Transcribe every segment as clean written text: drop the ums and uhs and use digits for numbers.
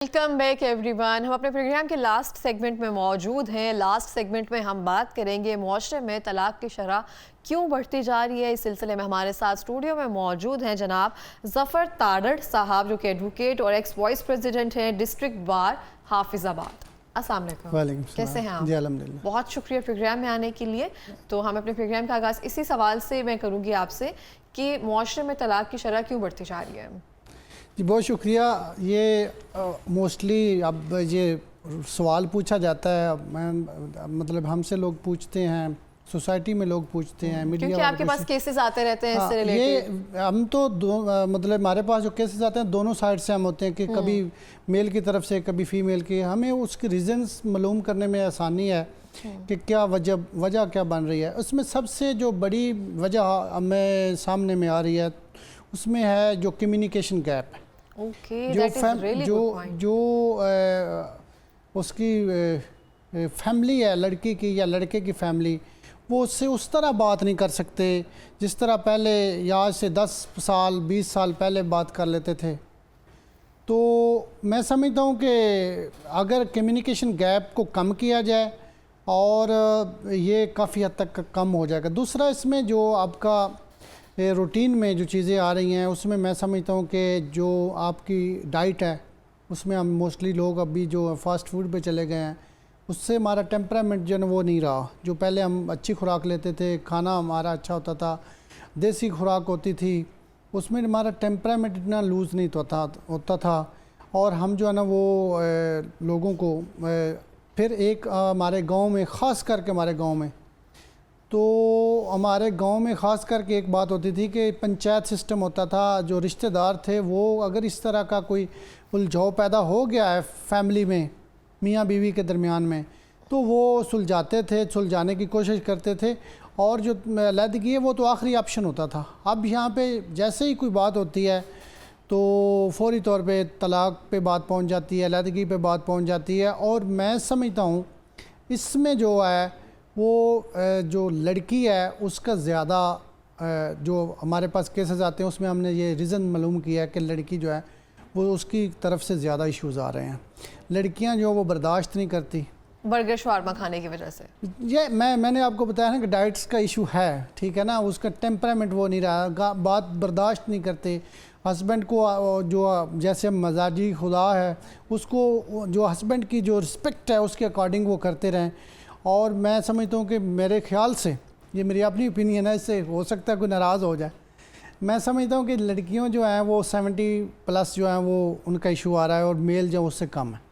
Welcome back everyone. हम अपने programme के लास्ट सेगमेंट में मौजूद हैं। लास्ट सेगमेंट में हम बात करेंगे मुआशरे में तलाक की शरह क्यों बढ़ती जा रही है। इस सिलसिले में हमारे साथ स्टूडियो में मौजूद हैं जनाब ज़फ़र तारड़ साहब, जो कि एडवोकेट और एक्स वाइस प्रेसिडेंट हैं डिस्ट्रिक्ट बार हाफिज़ाबाद। अस्सलाम वालेकुम, कैसे हैं आप? जी अल्हम्दुलिल्लाह। बहुत शुक्रिया प्रोग्राम में आने के लिए। तो हम अपने प्रोग्राम का आगाज़ इसी सवाल से मैं करूँगी आपसे कि मुआशरे में तलाक की शरह क्यों बढ़ती जा रही है। जी बहुत शुक्रिया। ये मोस्टली अब ये सवाल पूछा जाता है, मतलब हमसे लोग पूछते हैं, सोसाइटी में लोग पूछते हैं, मीडिया, क्योंकि आपके पास केसेस आते रहते हैं इससे रिलेटेड। ये हम तो मतलब हमारे पास जो केसेस आते हैं दोनों साइड से हम होते हैं कि कभी मेल की तरफ से कभी फीमेल की। हमें उसके रीज़न्स मालूम करने में आसानी है कि क्या वजह क्या बन रही है। उसमें सबसे जो बड़ी वजह हमें सामने में आ रही है उसमें है जो कम्युनिकेशन गैप है। जो उसकी फैमिली है लड़की की या लड़के की फैमिली, वो उससे उस तरह बात नहीं कर सकते जिस तरह पहले या आज से 10 साल 20 साल पहले बात कर लेते थे। तो मैं समझता हूँ कि अगर कम्युनिकेशन गैप को कम किया जाए और ये काफ़ी हद तक कम हो जाएगा। दूसरा, इसमें जो आपका रूटीन में जो चीज़ें आ रही हैं उसमें मैं समझता हूँ कि जो आपकी डाइट है उसमें हम मोस्टली लोग अभी जो फास्ट फूड पे चले गए हैं, उससे हमारा टेम्परामेंट जो है वो नहीं रहा। जो पहले हम अच्छी खुराक लेते थे, खाना हमारा अच्छा होता था, देसी खुराक होती थी, उसमें हमारा टेम्परामेंट इतना लूज़ नहीं होता था। और हम जो है ना वो लोगों को फिर एक हमारे गाँव में, ख़ास करके हमारे गाँव में, तो हमारे गांव में ख़ास करके एक बात होती थी कि पंचायत सिस्टम होता था। जो रिश्तेदार थे वो अगर इस तरह का कोई उलझाव पैदा हो गया है फैमिली में, मियाँ बीवी के दरमियान में, तो वो सुलझाते थे, सुलझाने की कोशिश करते थे। और जो अलहदगी है वो तो आखिरी ऑप्शन होता था। अब यहाँ पे जैसे ही कोई बात होती है तो फौरी तौर पे तलाक पे बात पहुँच जाती है, अलहदगी पे बात पहुँच जाती है। और मैं समझता हूँ इसमें जो है वो जो लड़की है उसका ज़्यादा, जो हमारे पास केसेस आते हैं उसमें हमने ये रीज़न मालूम किया है कि लड़की जो है वो उसकी तरफ से ज़्यादा इश्यूज़ आ रहे हैं। लड़कियां जो वो बर्दाश्त नहीं करती बर्गर शवारमा खाने की वजह से। ये मैंने आपको बताया ना कि डाइट्स का इशू है, ठीक है ना। उसका टेम्परामेंट वो नहीं रहा, बात बर्दाश्त नहीं करते। हस्बैंड को जो जैसे मजाजी खुदा है उसको, जो हस्बैंड की जो रिस्पेक्ट है उसके अकॉर्डिंग वो करते रहें। और मैं समझता हूँ कि मेरे ख्याल से, ये मेरी अपनी ओपिनियन है, इससे हो सकता है कोई नाराज़ हो जाए, मैं समझता हूँ कि लड़कियों जो हैं वो 70+ जो हैं वो उनका इशू आ रहा है और मेल जो उससे कम है।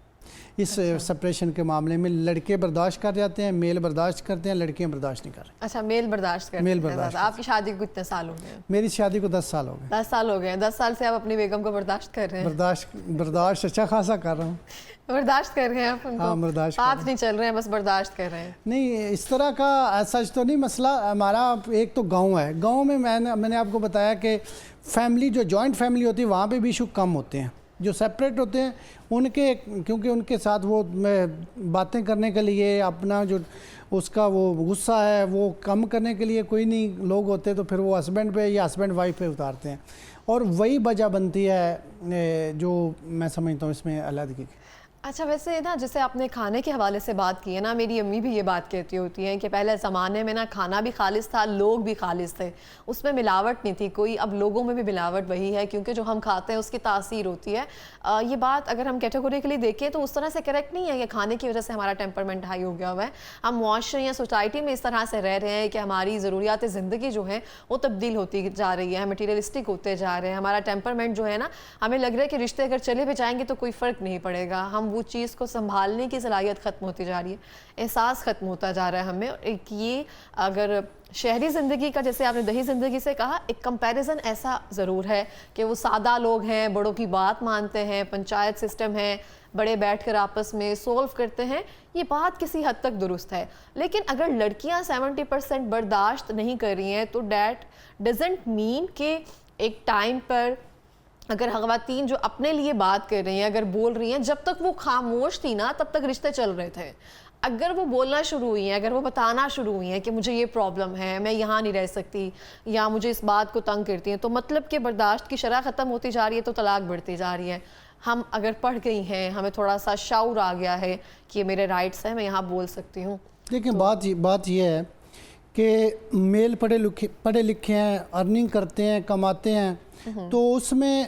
इस सेपरेशन के मामले में लड़के बर्दाश्त कर जाते हैं, मेल बर्दाश्त करते हैं, लड़कियां बर्दाश्त नहीं कर रही। अच्छा, मेल बर्दाश्त करते हैं। मेल बर्दाश्त। आपकी शादी को कितने साल हो गए? मेरी शादी को 10 साल हो गए। 10 साल हो गए। 10 साल से आप अपनी बेगम को बर्दाश्त कर रहे हैं? बर्दाश्त अच्छा खासा कर रहा हूँ। बर्दाश्त कर रहे हैं आप उनको? हाँ, बर्दाश्त। हाथ नहीं चल रहे हैं, बस बर्दाश्त कर रहे हैं। नहीं, इस तरह का सच तो नहीं मसला। हमारा एक तो गाँव है, गाँव में मैंने आपको बताया कि फैमिली, जो जॉइंट फैमिली होती है वहाँ पर भी इशू कम होते हैं। जो सेपरेट होते हैं उनके, क्योंकि उनके साथ वो बातें करने के लिए, अपना जो उसका वो गुस्सा है वो कम करने के लिए कोई नहीं लोग होते, तो फिर वो हस्बैंड पे या हस्बैंड वाइफ पे उतारते हैं। और वही वजह बनती है जो मैं समझता हूँ इसमें अलहदगी की। अच्छा, वैसे ना जैसे आपने खाने के हवाले से बात की है ना, मेरी अम्मी भी ये बात कहती होती हैं कि पहले ज़माने में ना खाना भी खालिस था, लोग भी खालिस थे, उसमें मिलावट नहीं थी कोई। अब लोगों में भी मिलावट वही है, क्योंकि जो हम खाते हैं उसकी तासीर होती है। ये बात अगर हम कैटेगोरिकली देखें तो उस तरह से करेक्ट नहीं है कि खाने की वजह से हमारा टेम्परमेंट हाई हो गया हुआ है। हम मुआशरे या सोसाइटी में इस तरह से रह रहे हैं कि हमारी ज़रूरियात ज़िंदगी जो है वो तब्दील होती जा रही है, मटीरियलिस्टिक होते जा रहे हैं। हमारा टेम्परमेंट जो है ना, हमें लग रहा है कि रिश्ते अगर चले भी जाएंगे तो कोई फ़र्क नहीं पड़ेगा। हम वो चीज़ को संभालने की सलाहियत ख़त्म होती जा रही है, एहसास ख़त्म होता जा रहा है हमें। एक ये अगर शहरी ज़िंदगी का, जैसे आपने दही ज़िंदगी से कहा, एक कंपैरिजन ऐसा ज़रूर है कि वो सादा लोग हैं, बड़ों की बात मानते हैं, पंचायत सिस्टम है, बड़े बैठकर आपस में सोल्व करते हैं। ये बात किसी हद तक दुरुस्त है, लेकिन अगर लड़कियां 70% बर्दाश्त नहीं कर रही हैं तो डैट डजंट मीन कि एक टाइम पर अगर ख़वातीन जो अपने लिए बात कर रही हैं, अगर बोल रही हैं, जब तक वो खामोश थी ना तब तक रिश्ते चल रहे थे। अगर वो बोलना शुरू हुई हैं, अगर वो बताना शुरू हुई हैं कि मुझे ये प्रॉब्लम है, मैं यहाँ नहीं रह सकती, या मुझे इस बात को तंग करती हैं, तो मतलब कि बर्दाश्त की शरह ख़त्म होती जा रही है, तो तलाक बढ़ती जा रही है। हम अगर पढ़ गई हैं, हमें थोड़ा सा शऊर आ गया है कि ये मेरे राइट्स हैं, मैं यहाँ बोल सकती हूँ। देखिए बात ये है कि मेल पढ़े लिखे हैं, अर्निंग करते हैं, कमाते हैं, तो उसमें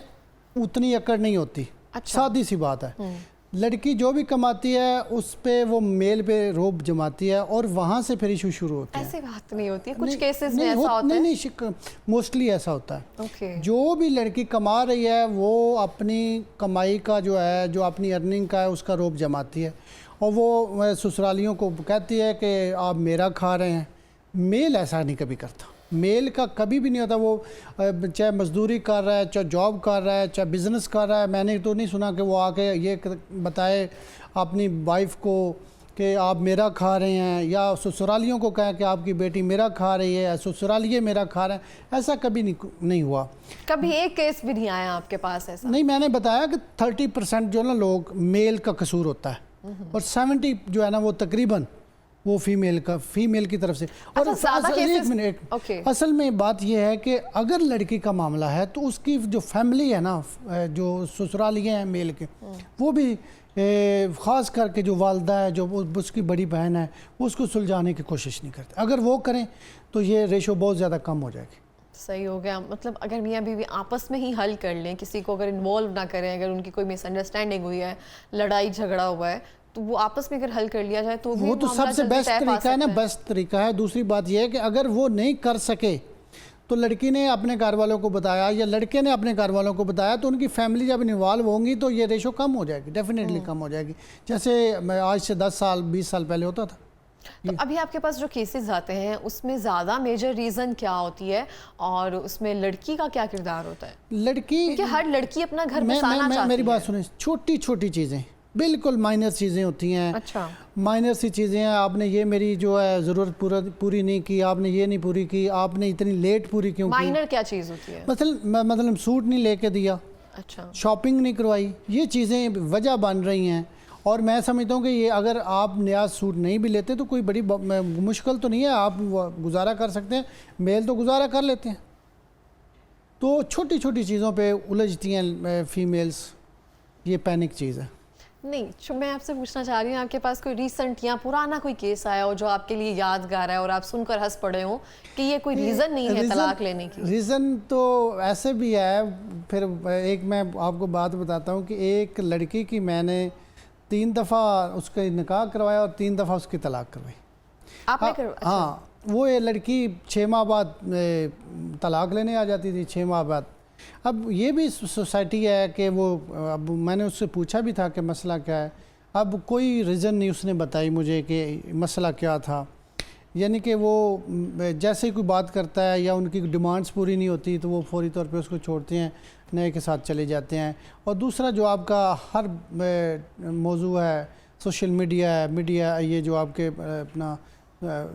उतनी अकड़ नहीं होती। अच्छा। सादी सी बात है। लड़की जो भी कमाती है उस पे वो मेल पे रोब जमाती है और वहाँ से फिर इशू शुरू होते हैं। ऐसी बात नहीं होती है, कुछ नहीं, केसेस में नहीं, ऐसा होता है। नहीं, मोस्टली ऐसा होता है। ओके। जो भी लड़की कमा रही है वो अपनी कमाई का जो है, जो अपनी अर्निंग का है, उसका रोब जमाती है और वो ससुरालियों को कहती है कि आप मेरा खा रहे हैं। मेल ऐसा नहीं कभी करता। मेल का कभी भी नहीं होता। वो चाहे मजदूरी कर रहा है, चाहे जॉब कर रहा है, चाहे बिज़नेस कर रहा है, मैंने तो नहीं सुना कि वो आके ये बताए अपनी वाइफ को कि आप मेरा खा रहे हैं, या ससुरालियों को कहें कि आपकी बेटी मेरा खा रही है, ससुरालिये मेरा खा रहे हैं। ऐसा कभी नहीं हुआ। कभी एक केस भी नहीं आया आपके पास ऐसा? नहीं, मैंने बताया कि 30% जो ना लोग मेल का कसूर होता है और 70 जो है ना वो तकरीबन वो फीमेल की तरफ से। और एक मिनट, असल में बात यह है कि अगर लड़की का मामला है तो उसकी जो फैमिली है ना, जो ससुरालिये हैं मेल के, वो भी ख़ास करके जो वालदा है, जो उसकी बड़ी बहन है, उसको सुलझाने की कोशिश नहीं करते। अगर वो करें तो ये रेशो बहुत ज़्यादा कम हो जाएगी। सही हो गया। मतलब अगर मियाँ बीवी आपस में ही हल कर लें, किसी को अगर इन्वॉल्व ना करें, अगर उनकी कोई मिसअंडरस्टैंडिंग हुई है, लड़ाई झगड़ा हुआ है, तो वो आपस में अगर हल कर लिया जाए तो वो तो सबसे बेस्ट तरीका है ना, बेस्ट तरीका है। दूसरी बात यह है कि अगर वो नहीं कर सके तो लड़की ने अपने घर वालों को बताया या लड़के ने अपने घर वालों को बताया, तो उनकी फैमिली जब इन्वॉल्व होंगी तो ये रेशो कम हो जाएगी, डेफिनेटली कम हो जाएगी। जैसे मैं आज से 10 साल 20 साल पहले होता था। तो अभी आपके पास जो केसेस आते हैं उसमें ज़्यादा मेजर रीज़न क्या होती है और उसमें लड़की का क्या किरदार होता है? लड़की, क्योंकि हर लड़की अपना घर बसाना चाहती है। मेरी बात सुनिए, छोटी छोटी चीज़ें, बिल्कुल माइनर चीज़ें होती हैं। अच्छा। माइनर सी चीज़ें हैं। आपने ये मेरी जो है ज़रूरत पूरी नहीं की, आपने ये नहीं पूरी की, आपने इतनी लेट पूरी क्यों की? माइनर क्या चीज़ होती है? मतलब सूट नहीं लेके दिया, अच्छा, शॉपिंग नहीं करवाई, ये चीज़ें वजह बन रही हैं। और मैं समझता हूँ कि ये अगर आप नया सूट नहीं भी लेते तो कोई बड़ी मुश्किल तो नहीं है, आप गुजारा कर सकते हैं, मेल तो गुजारा कर लेते हैं। तो छोटी छोटी चीज़ों पे उलझती हैं फीमेल्स, ये पैनिक चीज़ है। नहीं, मैं आपसे पूछना चाह रही हूँ, आपके पास कोई रिसेंट या पुराना कोई केस आया हो जो आपके लिए यादगार है और आप सुनकर हंस पड़े हो कि ये कोई रीज़न नहीं है तलाक लेने की? रीज़न तो ऐसे भी है। फिर एक मैं आपको बात बताता हूँ कि एक लड़की की मैंने 3 दफ़ा उसका निकाह करवाया और 3 दफ़ा उसकी तलाक करवाई। आपने करवाया? हाँ, वो ये लड़की 6 माह बाद तलाक लेने आ जाती थी, 6 माह बाद। अब ये भी सोसाइटी है कि वो, अब मैंने उससे पूछा भी था कि मसला क्या है। अब कोई रीज़न नहीं उसने बताई मुझे कि मसला क्या था। यानी कि वो जैसे ही कोई बात करता है या उनकी डिमांड्स पूरी नहीं होती तो वो फौरी तौर पे उसको छोड़ते हैं, नए के साथ चले जाते हैं। और दूसरा जो आपका हर मौजू है, सोशल मीडिया ये जो आपके अपना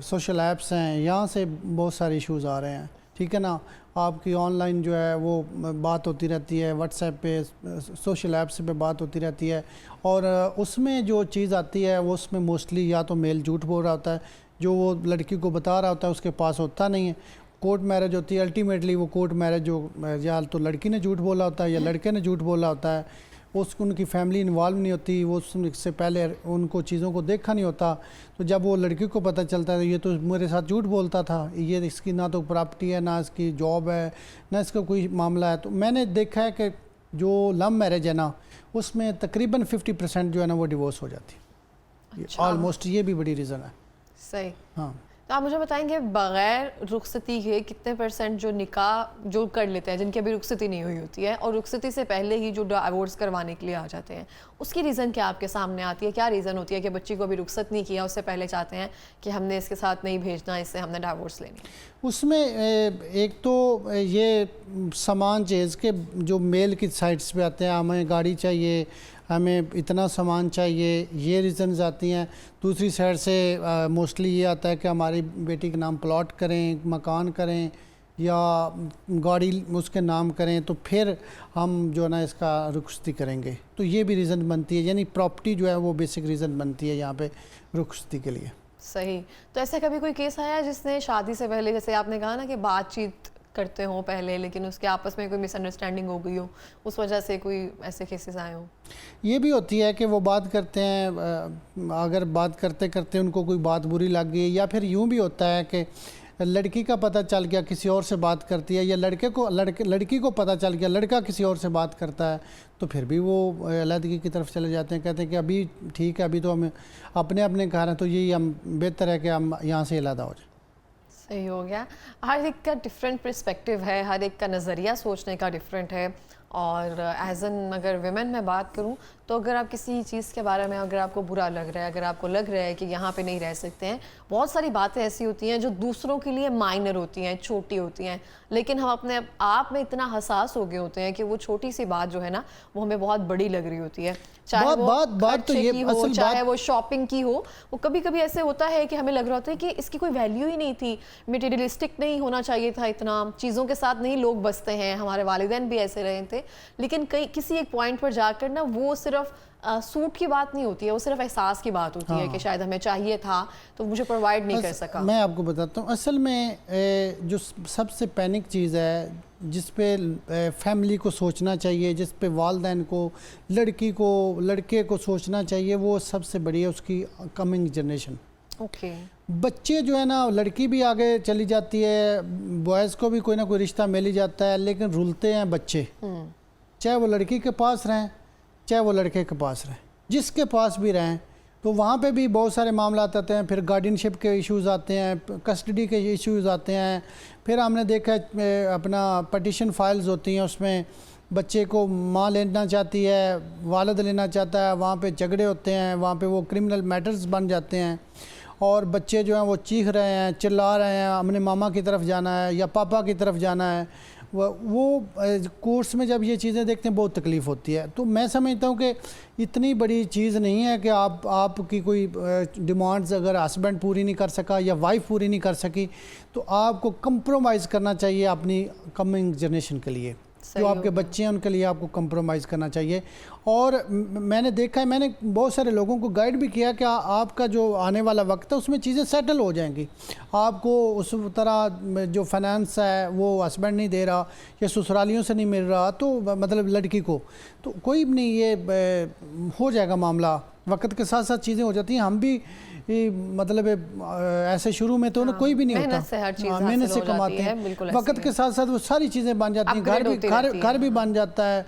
सोशल ऐप्स हैं, यहाँ से बहुत सारे इश्यूज़ आ रहे हैं। ठीक है ना, आपकी ऑनलाइन जो है वो बात होती रहती है, व्हाट्सएप पे, सोशल ऐप्स पे बात होती रहती है और उसमें जो चीज़ आती है वो उसमें मोस्टली या तो मेल झूठ बोल रहा होता है, जो वो लड़की को बता रहा होता है उसके पास होता नहीं है। कोर्ट मैरिज होती है, अल्टीमेटली वो कोर्ट मैरिज जो या तो लड़की ने झूठ बोला होता है या लड़के ने झूठ बोला होता है, उनकी फैमिली इन्वॉल्व नहीं होती, वो उससे पहले उनको चीज़ों को देखा नहीं होता। तो जब वो लड़की को पता चलता है ये तो मेरे साथ झूठ बोलता था, ये इसकी ना तो प्रॉपर्टी है, ना इसकी जॉब है, ना इसका कोई मामला है। तो मैंने देखा है कि जो लव मैरिज है ना, उसमें तकरीबन 50% जो है ना वो डिवोर्स हो जाती है। अच्छा। ऑलमोस्ट ये भी बड़ी रीज़न है। सही। हाँ, तो आप मुझे बताएंगे बगैर रुखसती के कितने % जो निकाह जो कर लेते हैं, जिनकी अभी रुखसती नहीं हुई होती है और रुखसती से पहले ही जो डिवोर्स करवाने के लिए आ जाते हैं, उसकी रीज़न क्या आपके सामने आती है? क्या रीज़न होती है कि बच्ची को अभी रुखसत नहीं किया, उससे पहले चाहते हैं कि हमने इसके साथ नहीं भेजना, इससे हमने डिवोर्स लेनी? उसमें एक तो ये सामान चीज़ के जो मेल की साइट्स पे आते हैं, हमें गाड़ी चाहिए, हमें इतना सामान चाहिए, ये रीज़न्स आती हैं। दूसरी साइड से मोस्टली ये आता है कि हमारी बेटी के नाम प्लॉट करें, मकान करें या गाड़ी उसके नाम करें, तो फिर हम जो है ना इसका रुखसती करेंगे। तो ये भी रीज़न बनती है, यानी प्रॉपर्टी जो है वो बेसिक रीज़न बनती है यहाँ पे रुखसती के लिए। सही। तो ऐसा कभी कोई केस आया जिसने शादी से पहले, जैसे आपने कहा ना कि बातचीत करते हो पहले, लेकिन उसके आपस में कोई मिसअंडरस्टैंडिंग हो गई हो, उस वजह से कोई ऐसे केसेस आए हो? ये भी होती है कि वो बात करते हैं, अगर बात करते करते उनको कोई बात बुरी लग गई, या फिर यूँ भी होता है कि लड़की का पता चल गया किसी और से बात करती है, या लड़की को पता चल गया लड़का किसी और से बात करता है, तो फिर भी वो अलहदगी की तरफ चले जाते हैं। कहते हैं कि अभी ठीक है, अभी तो हम अपने अपने घर हैं, तो यही हम बेहतर है कि हम यहाँ से अलहदा हो जाए। सही हो गया। हर एक का डिफरेंट पर्सपेक्टिव है, हर एक का नज़रिया सोचने का डिफरेंट है। और एज एन अगर विमेन मैं बात करूं, तो अगर आप किसी चीज़ के बारे में अगर आपको बुरा लग रहा है, अगर आपको लग रहा है कि यहाँ पे नहीं रह सकते हैं, बहुत सारी बातें ऐसी होती हैं जो दूसरों के लिए माइनर होती हैं, छोटी होती हैं, लेकिन हम अपने आप में इतना हसास हो गए होते हैं कि वो छोटी सी बात जो है ना, वो हमें बहुत बड़ी लग रही होती है। चाहे वो बात तो ये खर्चे की हो, चाहे वो शॉपिंग की हो, वो कभी कभी ऐसे होता है कि हमें लग रहा होता है कि इसकी कोई वैल्यू ही नहीं थी, मटेरियलिस्टिक नहीं होना चाहिए था, इतना चीज़ों के साथ नहीं लोग बसते हैं, हमारे वालिदैन भी ऐसे रहे थे। लेकिन किसी एक पॉइंट पर जाकर ना वो सिर्फ सूट की बात नहीं होती है, वो सिर्फ एहसास की बात होती है कि शायद हमें चाहिए था तो मुझे प्रोवाइड नहीं कर सका। मैं आपको बताता हूँ, असल में जो सबसे पैनिक चीज़ है, जिस पे फैमिली को सोचना चाहिए, जिस पे वालिदैन को, लड़के को सोचना चाहिए, वो सबसे बड़ी है उसकी कमिंग जनरेशन। ओके। बच्चे जो है ना, लड़की भी आगे चली जाती है, बॉयज़ को भी कोई ना कोई रिश्ता मिल ही जाता है, लेकिन रुलते हैं बच्चे, चाहे वो लड़की के पास रहें चाहे वो लड़के के पास रहें, जिसके पास भी रहें। तो वहाँ पे भी बहुत सारे मामला आते हैं, फिर गार्डियनशिप के इश्यूज़ आते हैं, कस्टडी के इश्यूज़ आते हैं, फिर हमने देखा अपना पटिशन फाइल्स होती हैं, उसमें बच्चे को माँ लेना चाहती है, वालिद लेना चाहता है, वहाँ पे झगड़े होते हैं, वहाँ पे वो क्रिमिनल मैटर्स बन जाते हैं, और बच्चे जो हैं वो चीख रहे हैं, चिल्ला रहे हैं, हमने मामा की तरफ जाना है या पापा की तरफ जाना है। वो कोर्स में जब ये चीज़ें देखते हैं बहुत तकलीफ़ होती है। तो मैं समझता हूँ कि इतनी बड़ी चीज़ नहीं है कि आपकी कोई डिमांड्स अगर हस्बैंड पूरी नहीं कर सका या वाइफ पूरी नहीं कर सकी, तो आपको कंप्रोमाइज़ करना चाहिए अपनी कमिंग जनरेशन के लिए। जो आपके बच्चे हैं उनके लिए आपको कंप्रोमाइज़ करना चाहिए। और मैंने देखा है, मैंने बहुत सारे लोगों को गाइड भी किया कि आपका जो आने वाला वक्त है उसमें चीज़ें सेटल हो जाएंगी। आपको उस तरह जो फाइनेंस है वो हस्बैंड नहीं दे रहा या ससुरालियों से नहीं मिल रहा, तो मतलब लड़की को, तो कोई नहीं, ये हो जाएगा मामला। वक्त के साथ साथ चीज़ें हो जाती हैं। हम भी मतलब ऐसे शुरू में तो कोई भी नहीं होता, मेहनत से कमाते हैं, वक्त के साथ साथ वो सारी चीज़ें बन जाती हैं, घर भी बन जाता है,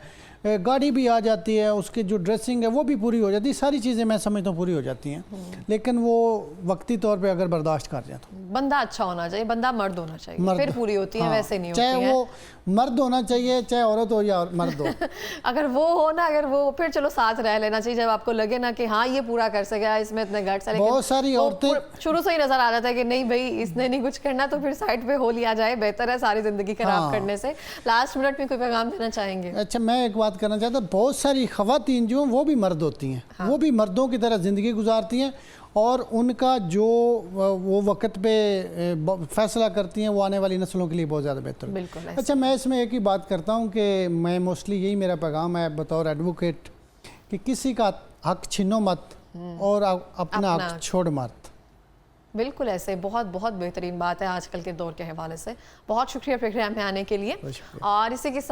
गाड़ी भी आ जाती है, उसकी जो ड्रेसिंग है वो भी पूरी हो जाती है, सारी चीज़ें मैं समझता हूँ पूरी हो जाती हैं। लेकिन वो वक्ती तौर पे अगर बर्दाश्त कर जाए तो बंदा अच्छा होना चाहिए, बंदा मर्द होना चाहिए, फिर पूरी होती है, वैसे नहीं होती है। चाहे वो मर्द होना चाहिए, चाहे औरत हो या मर्द हो। अगर वो हो ना, अगर वो, फिर चलो साथ रह लेना चाहिए जब आपको लगे ना कि हाँ ये पूरा कर सकेगा, इसमें इतने गट्स है। बहुत सारी औरतें शुरू से ही नजर आ जाता है कि नहीं भाई इसने नहीं कुछ करना, तो फिर साइड पे हो लिया जाए, बेहतर है सारी जिंदगी खराब करने से। लास्ट मिनट में कोई पैगाम देना चाहेंगे? अच्छा, मैं एक बात करना चाहता हूँ, बहुत सारी ख़वातीन जो वो भी मर्द होती हैं, वो भी मर्दों की तरह ज़िंदगी गुजारती हैं, और उनका जो वो वक्त पे फैसला करती हैं वो आने वाली नस्लों के लिए बहुत ज़्यादा बेहतर है। अच्छा, मैं इसमें एक ही बात करता हूँ कि मैं मोस्टली यही मेरा पैगाम है बतौर एडवोकेट कि किसी का हक छीनो मत और अपना हक छोड़ मत। बिल्कुल ऐसे, बहुत बहुत बेहतरीन बात है आजकल के दौर के हवाले से। बहुत शुक्रिया प्रोग्राम में आने के लिए। और इसी के साथ